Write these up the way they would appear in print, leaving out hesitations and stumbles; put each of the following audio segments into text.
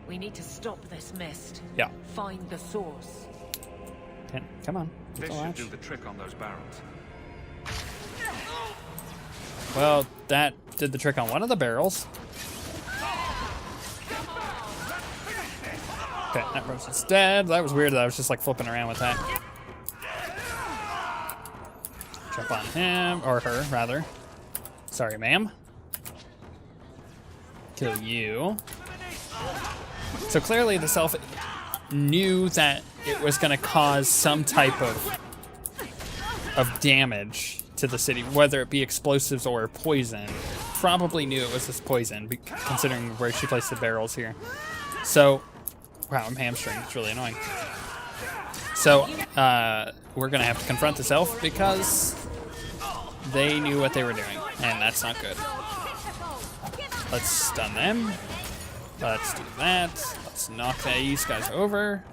We need to stop this mist. Yeah. Find the source. Come on. This should do the trick on those barrels. Well, that did the trick on one of the barrels. Okay, that person's dead. That was weird that I was just like flipping around with that. Jump on him, or her, rather. Sorry, ma'am. Kill you. So clearly the self knew that it was going to cause some type of damage to the city, whether it be explosives or poison. Probably knew it was this poison, considering where she placed the barrels here. So, wow, I'm hamstring. It's really annoying. So, we're going to have to confront this elf because they knew what they were doing, and that's not good. Let's stun them. Let's do that. Let's knock these guys over.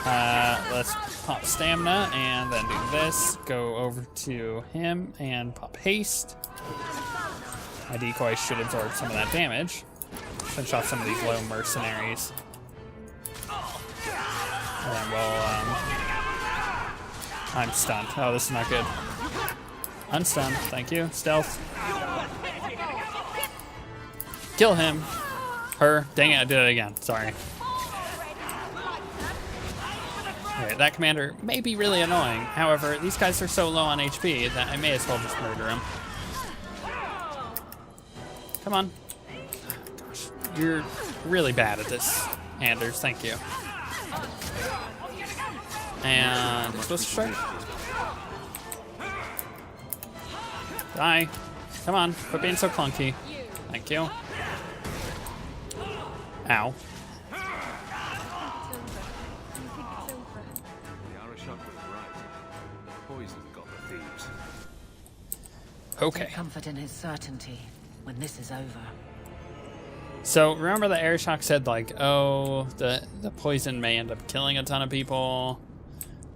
Let's pop stamina and then do this. Go over to him and pop haste. My decoy should absorb some of that damage. Finish off some of these low mercenaries. And then we'll, I'm stunned. Oh, this is not good. Unstunned, thank you. Stealth. Kill him. Her. Dang it, I did it again. Sorry. Okay, that commander may be really annoying. However, these guys are so low on HP that I may as well just murder him. Come on. Gosh, you're really bad at this, Anders. Thank you. And supposed to strike. Die. Come on, quit being so clunky. Thank you. Ow. The Arishok was right. Poison got the thieves. Okay. Take comfort in his certainty when this is over. So remember that Arishok said like, oh, the poison may end up killing a ton of people.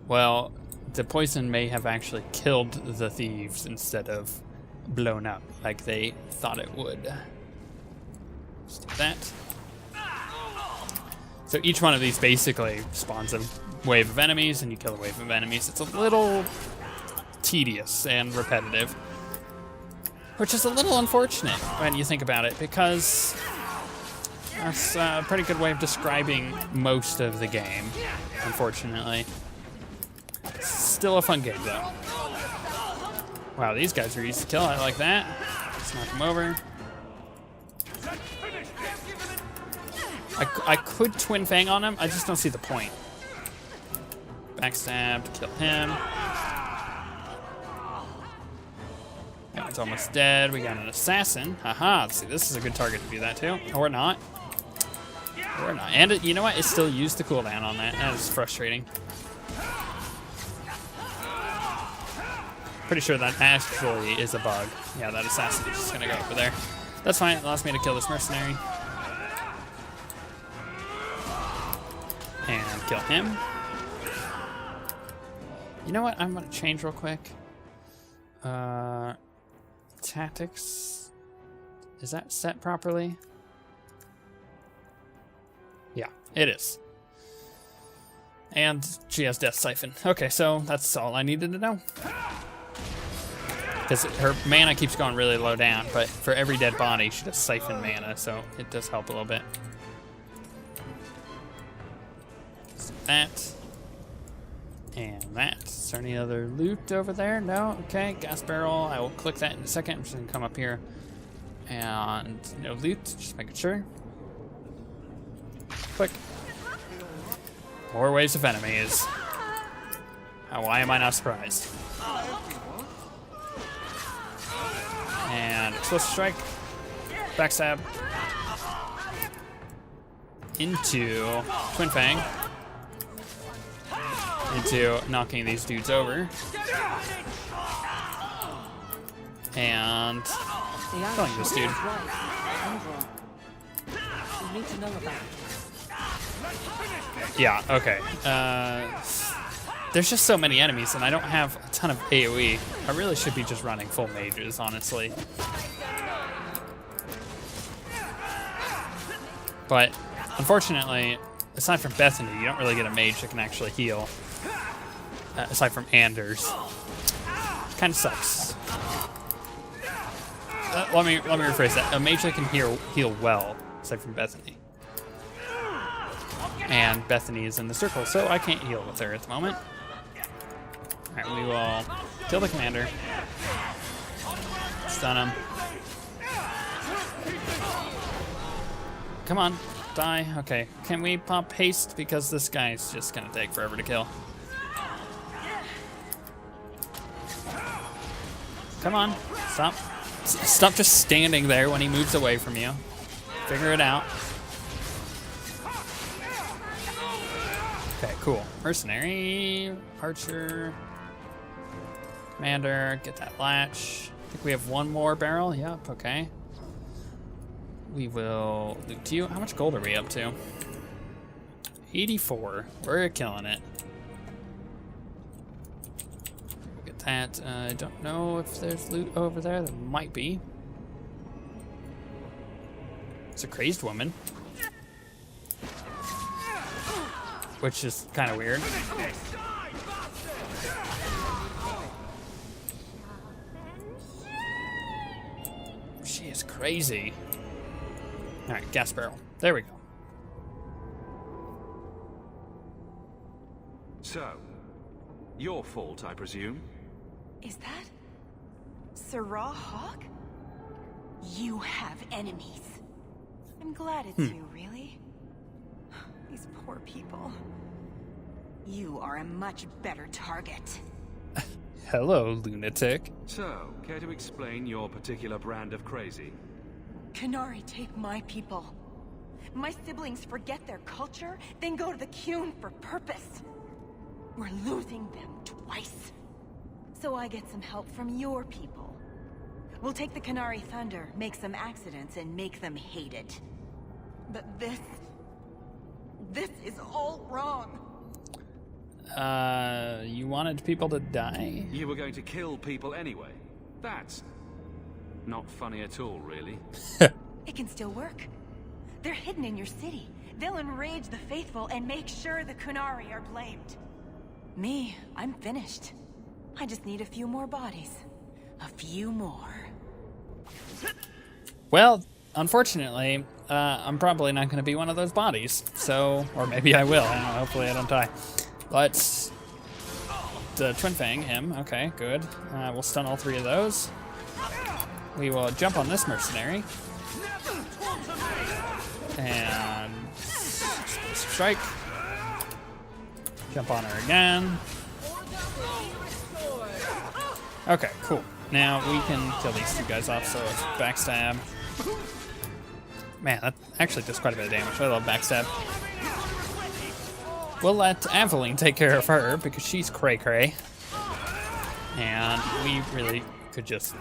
Well, the poison may have actually killed the thieves instead of blown up like they thought it would. Let's do that. So each one of these basically spawns a wave of enemies, and you kill a wave of enemies. It's a little tedious and repetitive, which is a little unfortunate when you think about it, because that's a pretty good way of describing most of the game, unfortunately. Still a fun game, though. Wow, these guys are easy to kill. I like that. Let's knock them over. I could Twin Fang on him. I just don't see the point. Backstab to kill him. That one's almost dead. We got an assassin. Haha. See, this is a good target to do that too. Or not. Or not. And it, you know what? It still used the cooldown on that. That is frustrating. Pretty sure that actually is a bug. Yeah, that assassin is just gonna go over there. That's fine. It allows me to kill this mercenary. And kill him. You know what? I'm gonna change real quick. Tactics. Is that set properly? Yeah, it is. And she has Death Siphon. Okay, so that's all I needed to know. Because her mana keeps going really low down, but for every dead body, she does siphon mana, so it does help a little bit. That. And that. Is there any other loot over there? No? Okay, gas barrel. I will click that in a second. I'm just gonna come up here. And no loot, just making sure. Click. More waves of enemies. Why am I not surprised? And explosive strike. Backstab. Into Twin Fang. Into knocking these dudes over. And killing this dude. We need to know about it. Yeah, okay. there's just so many enemies, and I don't have a ton of AoE. I really should be just running full mages, honestly. But unfortunately, aside from Bethany, you don't really get a mage that can actually heal. Aside from Anders, kind of sucks. Let me rephrase that. A mage that can heal well, aside from Bethany. And Bethany is in the circle, so I can't heal with her at the moment. Alright, we will kill the commander. Stun him. Come on, die. Okay, can we pop haste? Because this guy's just gonna take forever to kill. Come on, stop. Stop just standing there when he moves away from you. Figure it out. Okay, cool. Mercenary, archer, commander, get that latch. I think we have one more barrel. Yep, okay. We will loot you. How much gold are we up to? 84. We're killing it. We'll get that. I don't know if there's loot over there. There might be. It's a crazed woman. Which is kind of weird. She is crazy. Alright, gas barrel. There we go. So, your fault, I presume? Is that Sarah Hawke? You have enemies. I'm glad it's you, really. These poor people. You are a much better target. Hello, lunatic. So, care to explain your particular brand of crazy? Qunari take my people. My siblings forget their culture, then go to the Qun for purpose. We're losing them twice. So I get some help from your people. We'll take the Qunari thunder, make some accidents, and make them hate it. But this is all wrong. You wanted people to die? You were going to kill people anyway. That's not funny at all, really. It can still work. They're hidden in your city. They'll enrage the faithful and make sure the Qunari are blamed. Me, I'm finished. I just need a few more bodies. A few more. Well, unfortunately, I'm probably not going to be one of those bodies. So, or maybe I will. I don't know. Hopefully I don't die. Let's Twin Fang him. Okay, good. We'll stun all three of those. We will jump on this mercenary. And strike. Jump on her again. Okay, cool. Now we can kill these two guys off, so it's backstab. Man, that actually does quite a bit of damage. I love backstab. We'll let Aveline take care of her because she's cray-cray. And we really could just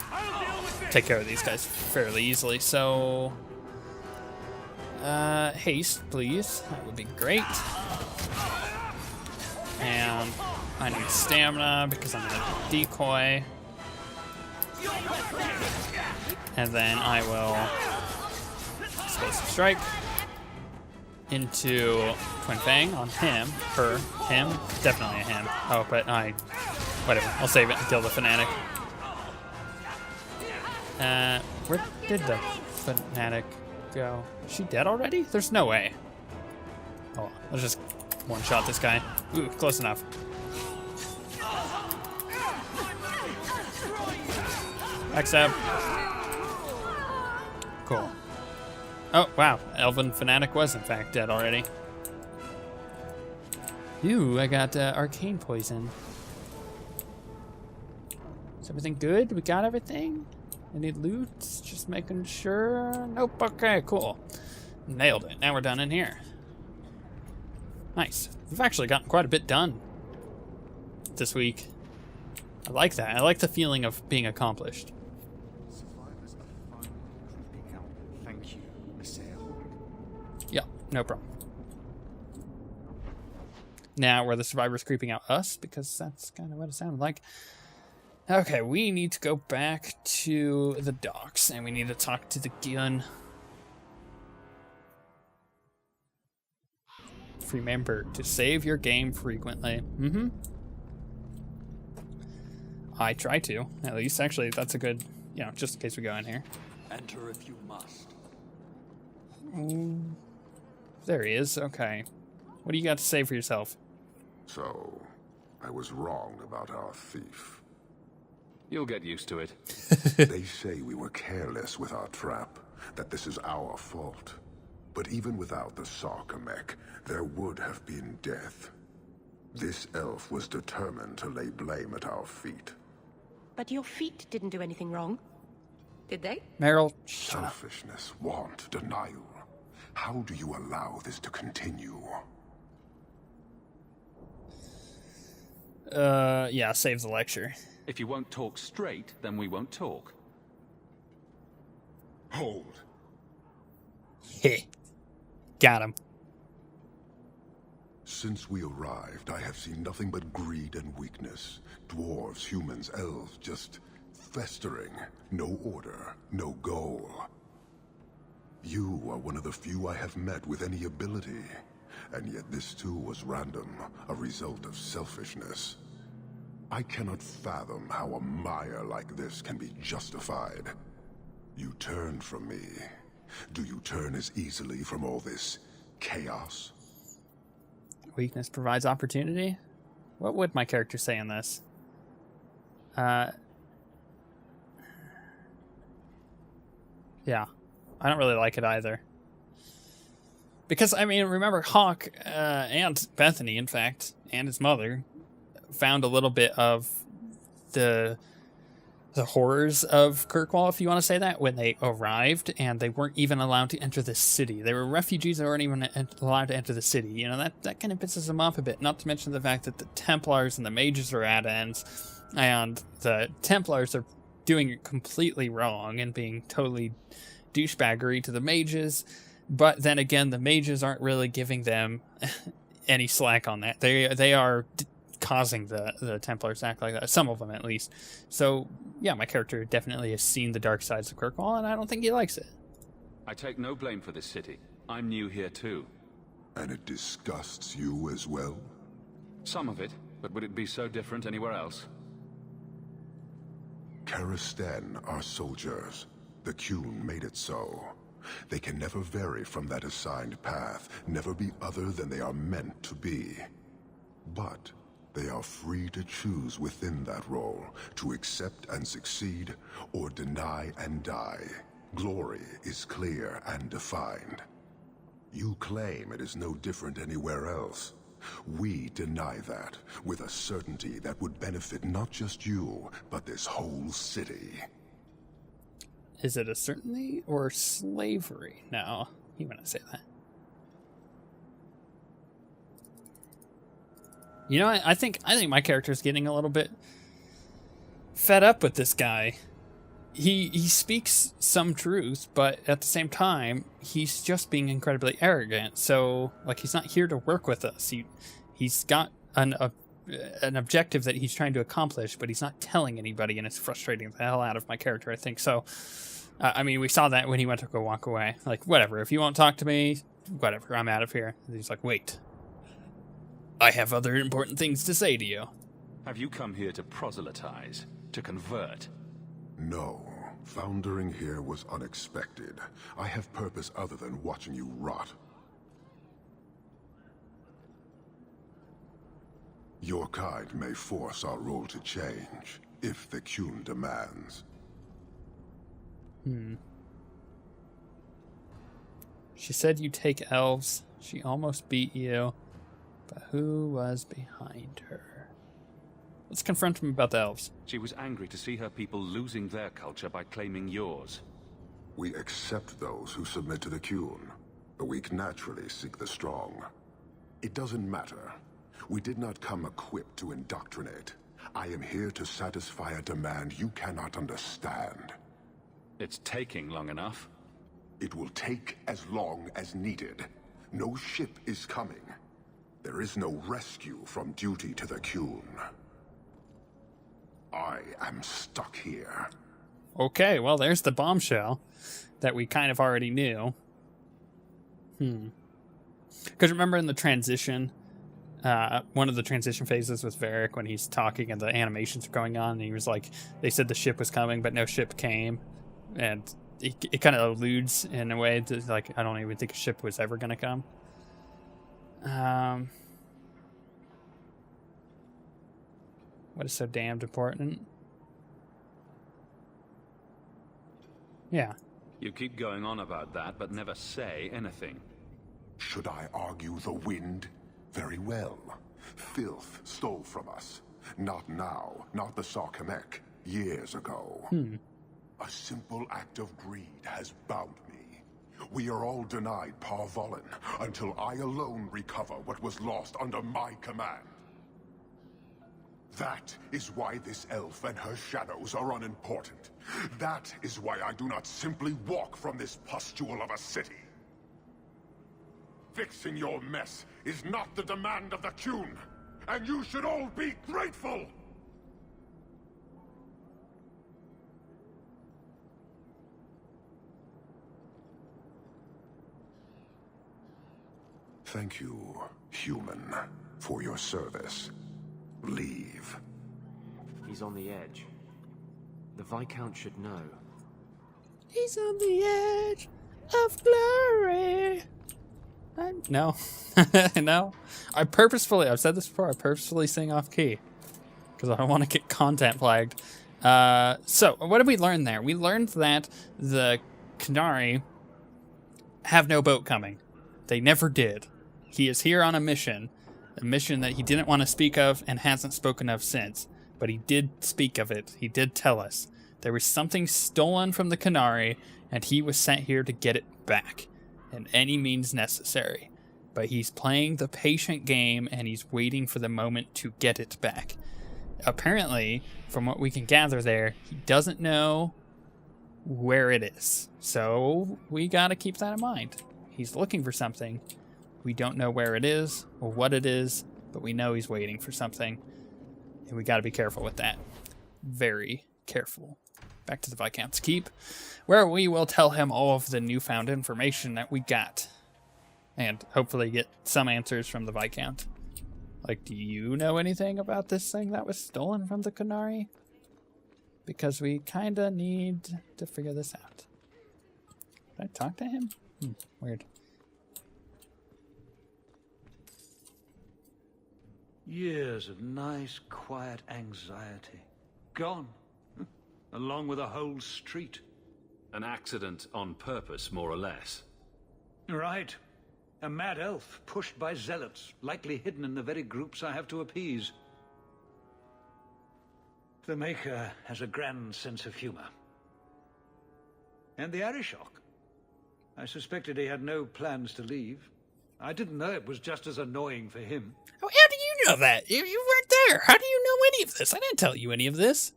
take care of these guys fairly easily. So, haste, please. That would be great. And I need stamina because I'm gonna decoy. And then I will explosive strike into Twin Fang on him, her, him, definitely a him. Oh, but whatever, I'll save it and kill the fanatic. Where did the fanatic go? Is she dead already? There's no way. Oh, let's just one-shot this guy. Ooh, close enough. Backstab. Cool. Oh, wow. Elven Fanatic was, in fact, dead already. Ooh, I got arcane poison. Is everything good? We got everything? I need loot? Just making sure. Nope. Okay, cool. Nailed it. Now we're done in here. Nice. We've actually gotten quite a bit done this week. I like that. I like the feeling of being accomplished. Survivors are finally creeping out. Thank you, Messiah. Yeah, no problem. Now, were the survivors creeping out us? Because that's kind of what it sounded like. Okay, we need to go back to the docks, and we need to talk to the gun. Remember to save your game frequently. I try to, at least. Actually, that's a good, just in case we go in here. Enter if you must. There he is. Okay. What do you got to say for yourself? So, I was wrong about our thief. You'll get used to it. They say we were careless with our trap, that this is our fault. But even without the Sarkamek, there would have been death. This elf was determined to lay blame at our feet. But your feet didn't do anything wrong, did they? Meryl, Selfishness, want, denial. How do you allow this to continue? Yeah, save the lecture. If you won't talk straight, then we won't talk. Hold. Heh. Got him. Since we arrived, I have seen nothing but greed and weakness. Dwarves, humans, elves, just festering. No order, no goal. You are one of the few I have met with any ability. And yet this too was random, a result of selfishness. I cannot fathom how a mire like this can be justified. You turned from me. Do you turn as easily from all this chaos? Weakness provides opportunity? What would my character say in this? Yeah. I don't really like it either. Because, I mean, remember Hawke and Bethany, in fact, and his mother, found a little bit of the horrors of Kirkwall, if you want to say that, when they arrived, and they weren't even allowed to enter the city. They were refugees that weren't even allowed to enter the city. You know, that kind of pisses them off a bit, not to mention the fact that the Templars and the mages are at ends, and the Templars are doing it completely wrong and being totally douchebaggery to the mages, but then again, the mages aren't really giving them any slack on that. They are causing the Templars to act like that, some of them at least. So yeah, my character definitely has seen the dark sides of Kirkwall, and I don't think he likes it. I take no blame for this city. I'm new here too. And it disgusts you as well? Some of it, but would it be so different anywhere else? Karastan are soldiers. The Qun made it so. They can never vary from that assigned path, never be other than they are meant to be. But they are free to choose within that role, to accept and succeed, or deny and die. Glory is clear and defined. You claim it is no different anywhere else. We deny that, with a certainty that would benefit not just you, but this whole city. Is it a certainty or slavery? No, you want to say that. You know, I think my character's getting a little bit fed up with this guy. He speaks some truth, but at the same time, he's just being incredibly arrogant. So, like, he's not here to work with us. He's got an objective that he's trying to accomplish, but he's not telling anybody, and it's frustrating the hell out of my character, I think. So, I mean, we saw that when he went to go walk away. Like, whatever, if you won't talk to me, whatever, I'm out of here. And he's like, wait. I have other important things to say to you. Have you come here to proselytize? To convert? No. Foundering here was unexpected. I have purpose other than watching you rot. Your kind may force our role to change, if the Qun demands. She said you take elves. She almost beat you. But who was behind her? Let's confront him about the elves. She was angry to see her people losing their culture by claiming yours. We accept those who submit to the Qun. The weak naturally seek the strong. It doesn't matter. We did not come equipped to indoctrinate. I am here to satisfy a demand you cannot understand. It's taking long enough. It will take as long as needed. No ship is coming. There is no rescue from duty to the Qun. I am stuck here. Okay, well, there's the bombshell that we kind of already knew. Because remember in the transition, one of the transition phases with Varric when he's talking and the animations are going on, and he was like, they said the ship was coming, but no ship came. And it kind of alludes in a way to, like, I don't even think a ship was ever going to come. What is so damned important? Yeah. You keep going on about that, but never say anything. Should I argue the wind? Very well. Filth stole from us. Not now, not the Sarkamek. Years ago. A simple act of greed has bound me. We are all denied Parvolin until I alone recover what was lost under my command. That is why this elf and her shadows are unimportant. That is why I do not simply walk from this pustule of a city. Fixing your mess is not the demand of the Qun, and you should all be grateful! Thank you, human, for your service. Leave. He's on the edge. The Viscount should know. He's on the edge of glory. No. No. I've said this before, I purposefully sing off key. Because I don't want to get content flagged. So, what did we learn there? We learned that the Qunari have no boat coming. They never did. He is here on a mission that he didn't want to speak of and hasn't spoken of since. But he did speak of it. He did tell us. There was something stolen from the Qunari, and he was sent here to get it back, in any means necessary. But he's playing the patient game, and he's waiting for the moment to get it back. Apparently, from what we can gather there, he doesn't know where it is. So, we gotta keep that in mind. He's looking for something. We don't know where it is or what it is, but we know he's waiting for something. And we gotta be careful with that. Very careful. Back to the Viscount's Keep, where we will tell him all of the newfound information that we got. And hopefully get some answers from the Viscount. Like, do you know anything about this thing that was stolen from the Qunari? Because we kinda need to figure this out. Did I talk to him? Weird. Years of nice, quiet anxiety. Gone. Along with a whole street. An accident on purpose, more or less. Right. A mad elf pushed by zealots, likely hidden in the very groups I have to appease. The Maker has a grand sense of humor. And the Arishok. I suspected he had no plans to leave. I didn't know it was just as annoying for him. Oh, how do you know that? You weren't there. How do you know any of this? I didn't tell you any of this.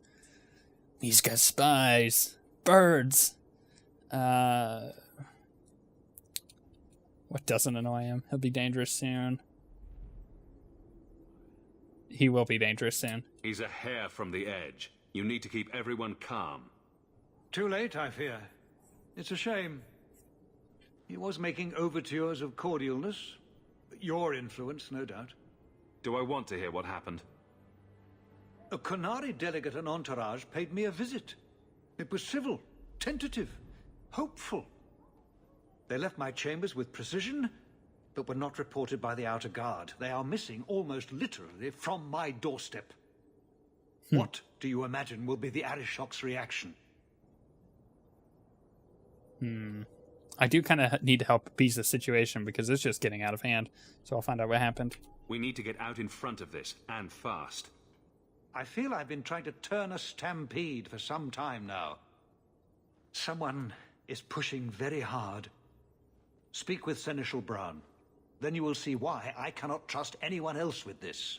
He's got spies. Birds. What doesn't annoy him? He'll be dangerous soon. He will be dangerous soon. He's a hair from the edge. You need to keep everyone calm. Too late, I fear. It's a shame. He was making overtures of cordialness. Your influence, no doubt. Do I want to hear what happened? A Qunari delegate and entourage paid me a visit. It was civil, tentative, hopeful. They left my chambers with precision, but were not reported by the outer guard. They are missing almost literally from my doorstep. What do you imagine will be the Arishok's reaction? I do kind of need to help appease the situation because it's just getting out of hand. So I'll find out what happened. We need to get out in front of this, and fast. I feel I've been trying to turn a stampede for some time now. Someone is pushing very hard. Speak with Seneschal Brown. Then you will see why I cannot trust anyone else with this.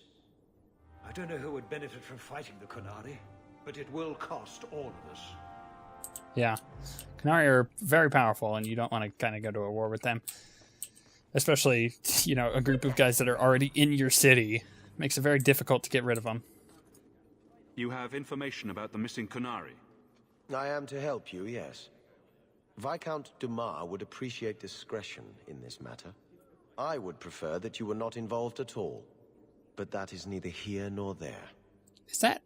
I don't know who would benefit from fighting the Qunari, but it will cost all of us. Yeah. Qunari are very powerful, and you don't want to kind of go to a war with them. Especially, you know, a group of guys that are already in your city. Makes it very difficult to get rid of them. You have information about the missing Qunari? I am to help you, yes. Viscount Dumas would appreciate discretion in this matter. I would prefer that you were not involved at all. But that is neither here nor there. Is that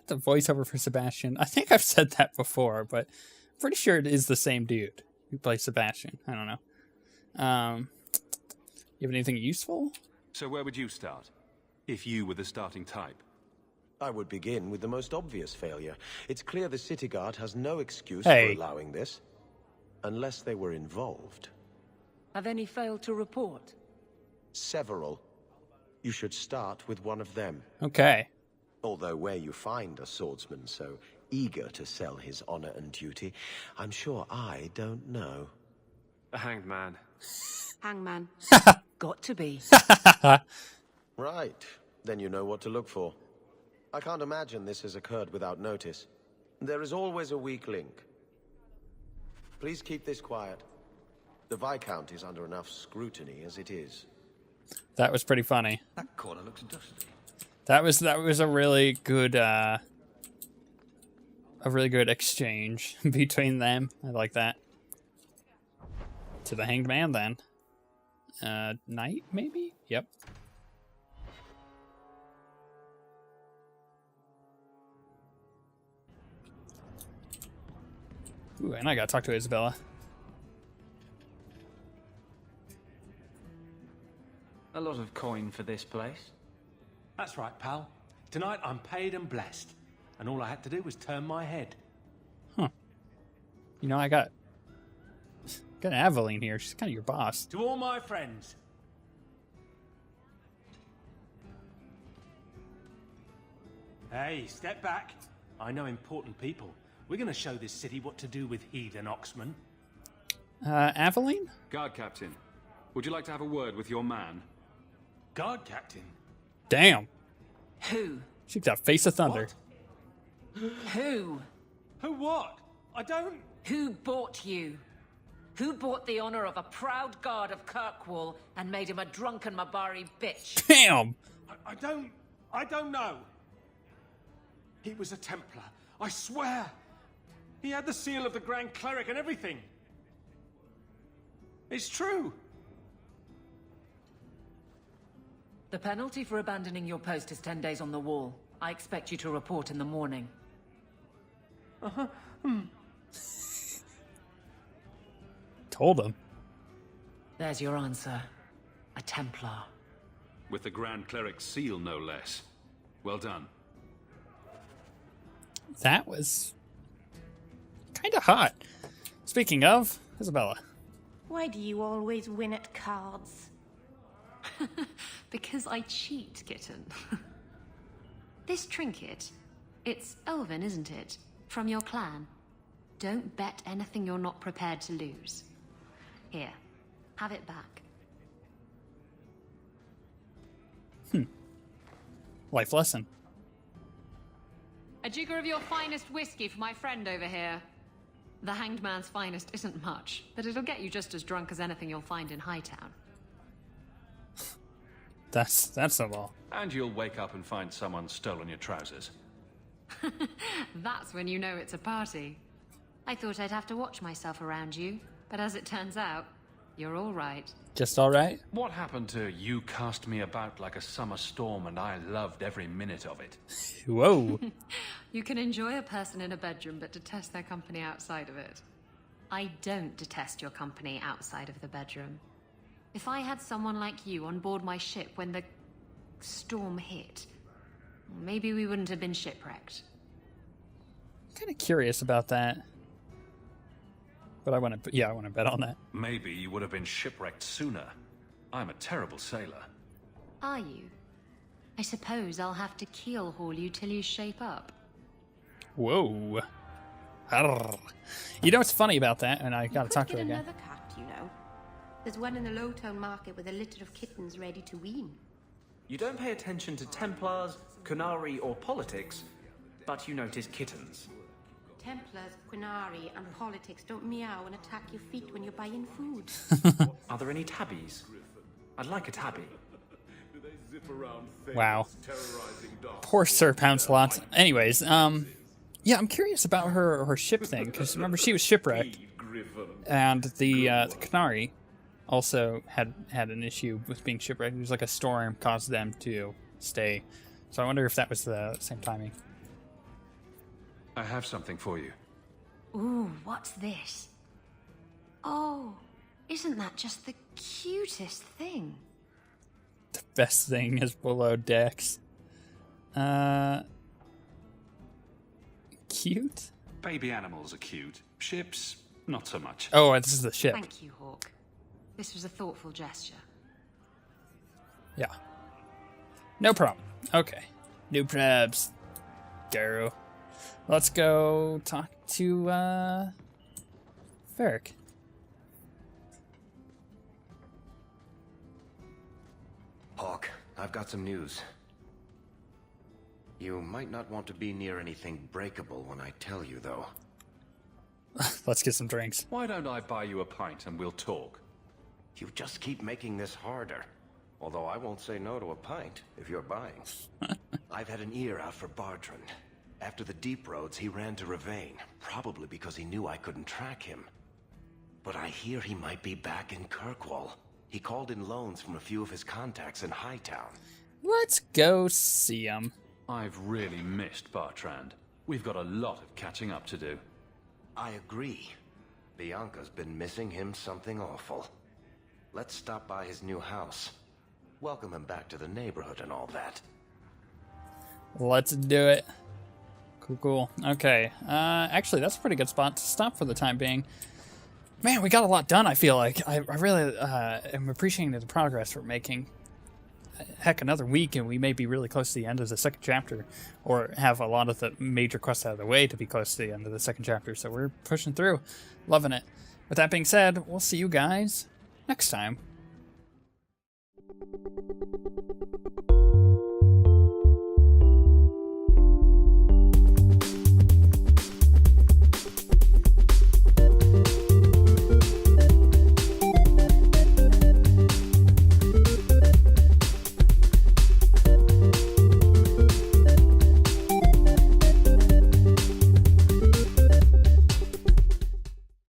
the voiceover for Sebastian? I think I've said that before, but I'm pretty sure it is the same dude who plays Sebastian. I don't know. You have anything useful? So where would you start? If you were the starting type? I would begin with the most obvious failure. It's clear the city guard has no excuse Hey. for allowing this. Unless they were involved. Have any failed to report? Several. You should start with one of them. Okay. Although where you find a swordsman so eager to sell his honor and duty, I'm sure I don't know. A hanged man. Hangman. Got to be. Right. Then you know what to look for. I can't imagine this has occurred without notice. There is always a weak link. Please keep this quiet. The Viscount is under enough scrutiny as it is. That was pretty funny. That corner looks dusty. That was a really good exchange between them. I like that. To the hanged man then. Knight maybe? Yep. Ooh, and I gotta talk to Isabella. A lot of coin for this place. That's right, pal. Tonight I'm paid and blessed. And all I had to do was turn my head. Huh. You know, I got Aveline here. She's kind of your boss. To all my friends. Hey, step back. I know important people. We're going to show this city what to do with heathen Oxman. Aveline? Guard captain, would you like to have a word with your man? Guard captain. Damn. Who? She's got face of thunder. What? Who? Who what? I don't... Who bought you? Who bought the honor of a proud guard of Kirkwall and made him a drunken Mabari bitch? Damn. I don't know. He was a Templar. I swear. He had the seal of the Grand Cleric and everything. It's true. The penalty for abandoning your post is 10 days on the wall. I expect you to report in the morning. Told him. There's your answer. A Templar. With the Grand Cleric's seal, no less. Well done. That was kind of hot. Speaking of, Isabella. Why do you always win at cards? Because I cheat, kitten. This trinket, it's elven, isn't it? From your clan. Don't bet anything you're not prepared to lose. Here, have it back. Life lesson. A jigger of your finest whiskey for my friend over here. The hanged man's finest isn't much, but it'll get you just as drunk as anything you'll find in Hightown. That's a law. And you'll wake up and find someone stolen your trousers. That's when you know it's a party. I thought I'd have to watch myself around you, but as it turns out, you're all right. Just all right? What happened to you cast me about like a summer storm and I loved every minute of it? Whoa. You can enjoy a person in a bedroom, but detest their company outside of it. I don't detest your company outside of the bedroom. If I had someone like you on board my ship when the storm hit, maybe we wouldn't have been shipwrecked. Kind of curious about that. But I want to bet on that. Maybe you would have been shipwrecked sooner. I'm a terrible sailor. Are you? I suppose I'll have to keel haul you till you shape up. Whoa. Arrgh. You know what's funny about that? And I gotta talk to her again. Another cat, you know. There's one in the Lowtown market with a litter of kittens ready to wean. You don't pay attention to Templars, Qunari, or politics, but you notice kittens. Templars, Quinari, and politics don't meow and attack your feet when you're buying food. Are there any tabbies? I'd like a tabby. Wow. Poor Sir Pouncelot. Anyways, yeah, I'm curious about her ship thing, because remember, she was shipwrecked, and the Qunari also had an issue with being shipwrecked. It was like a storm caused them to stay. So I wonder if that was the same timing. I have something for you. Ooh, what's this? Oh, isn't that just the cutest thing? The best thing is below decks. Cute? Baby animals are cute. Ships, not so much. Oh, this is the ship. Thank you, Hawke. This was a thoughtful gesture. Yeah. No problem. Okay. No probs. Garo. Let's go talk to, Varric. Hawke, I've got some news. You might not want to be near anything breakable when I tell you, though. Let's get some drinks. Why don't I buy you a pint and we'll talk? You just keep making this harder. Although I won't say no to a pint, if you're buying. I've had an ear out for Bartrand. After the Deep Roads, he ran to Ravain, probably because he knew I couldn't track him. But I hear he might be back in Kirkwall. He called in loans from a few of his contacts in Hightown. Let's go see him. I've really missed Bartrand. We've got a lot of catching up to do. I agree. Bianca's been missing him something awful. Let's stop by his new house. Welcome him back to the neighborhood and all that. Let's do it. Cool. Okay. Actually, that's a pretty good spot to stop for the time being. Man, we got a lot done, I feel like. I really am appreciating the progress we're making. Heck, another week and we may be really close to the end of the second chapter, or have a lot of the major quests out of the way to be close to the end of the second chapter, so we're pushing through. Loving it. With that being said, we'll see you guys next time.